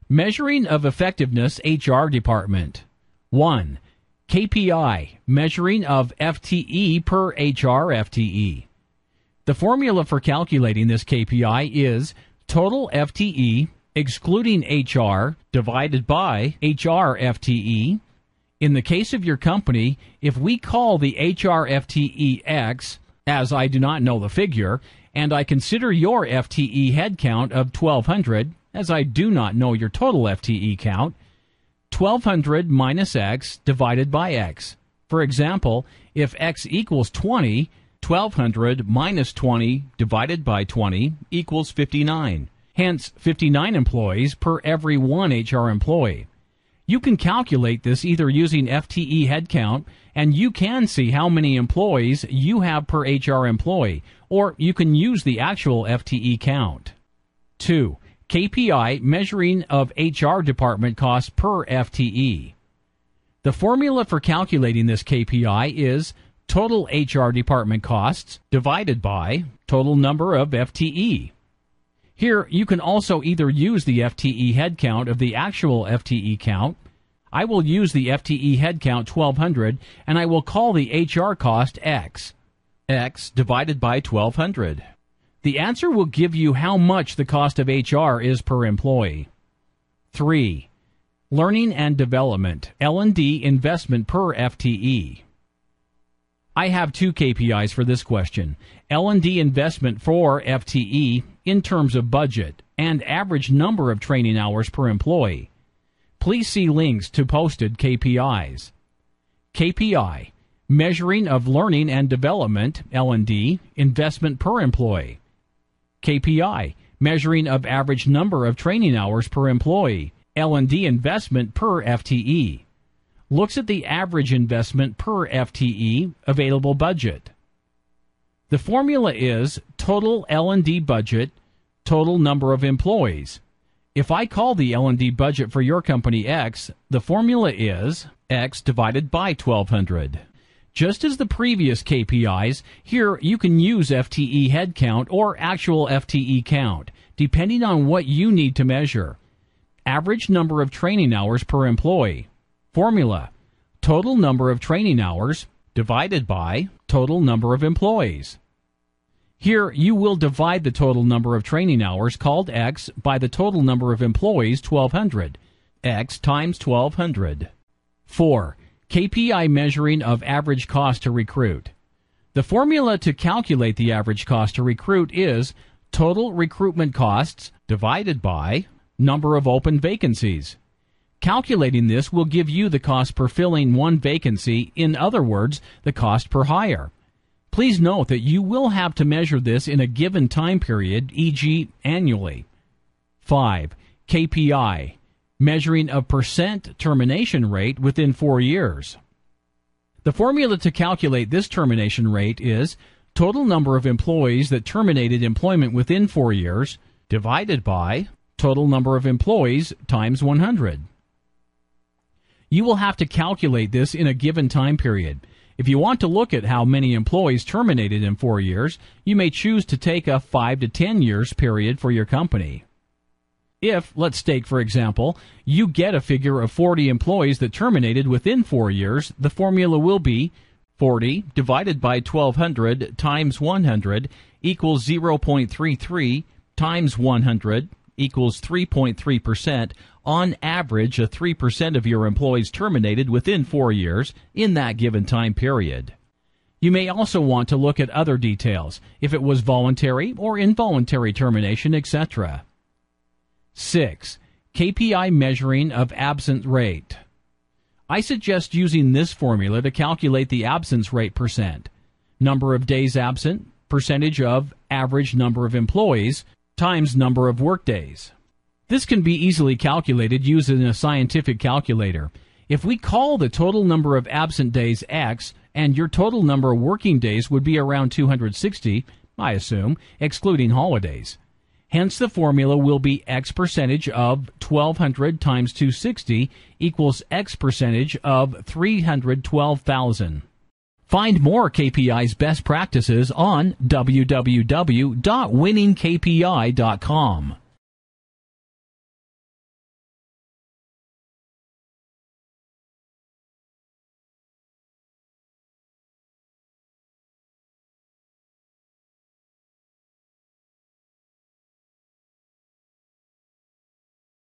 Measuring of effectiveness HR department. 1. KPI, measuring of FTE per HR FTE. The formula for calculating this KPI is total FTE excluding HR divided by HR FTE. In the case of your company, if we call the HR FTE X, as I do not know the figure, and I consider your FTE headcount of 1,200, as I do not know your total FTE count, 1,200 minus X divided by X. For example, if X equals 20, 1,200 minus 20 divided by 20 equals 59. Hence, 59 employees per every one HR employee. You can calculate this either using FTE headcount, and you can see how many employees you have per HR employee, or you can use the actual FTE count. 2. KPI, measuring of HR department costs per FTE. The formula for calculating this KPI is total HR department costs divided by total number of FTE. Here, you can also either use the FTE headcount of the actual FTE count. I will use the FTE headcount 1,200, and I will call the HR cost X. X divided by 1,200. The answer will give you how much the cost of HR is per employee. 3. Learning and development, L&D investment per FTE. I have two KPIs for this question. L&D investment for FTE in terms of budget and average number of training hours per employee. Please see links to posted KPIs. KPI, measuring of learning and development, L&D, investment per employee. KPI, measuring of average number of training hours per employee, L&D investment per FTE. Looks at the average investment per FTE available budget. The formula is total L&D budget, total number of employees. If I call the L&D budget for your company X, the formula is X divided by 1,200. Just as the previous KPIs, here you can use FTE headcount or actual FTE count, depending on what you need to measure. Average number of training hours per employee. Formula, total number of training hours divided by total number of employees. Here, you will divide the total number of training hours, called X, by the total number of employees, 1,200. X times 1,200. 4. KPI measuring of average cost to recruit. The formula to calculate the average cost to recruit is total recruitment costs divided by number of open vacancies. Calculating this will give you the cost per filling one vacancy, in other words, the cost per hire. Please note that you will have to measure this in a given time period, e.g. annually. 5. KPI, measuring of percent termination rate within 4 years. The formula to calculate this termination rate is total number of employees that terminated employment within 4 years divided by total number of employees times 100. You will have to calculate this in a given time period. If you want to look at how many employees terminated in 4 years, you may choose to take a 5 to 10 years period for your company. If, let's take for example, you get a figure of 40 employees that terminated within 4 years, the formula will be 40 divided by 1,200 times 100 equals 0.33 times 100 equals 3.3%. On average, 3% of your employees terminated within 4 years in that given time period. You may also want to look at other details, if it was voluntary or involuntary termination, etc. 6. KPI measuring of absent rate. I suggest using this formula to calculate the absence rate percent. Number of days absent, percentage of average number of employees, times number of workdays. This can be easily calculated using a scientific calculator. If we call the total number of absent days X, and your total number of working days would be around 260, I assume, excluding holidays. Hence, the formula will be X percentage of 1,200 times 260 equals X percentage of 312,000. Find more KPI's best practices on www.winningkpi.com.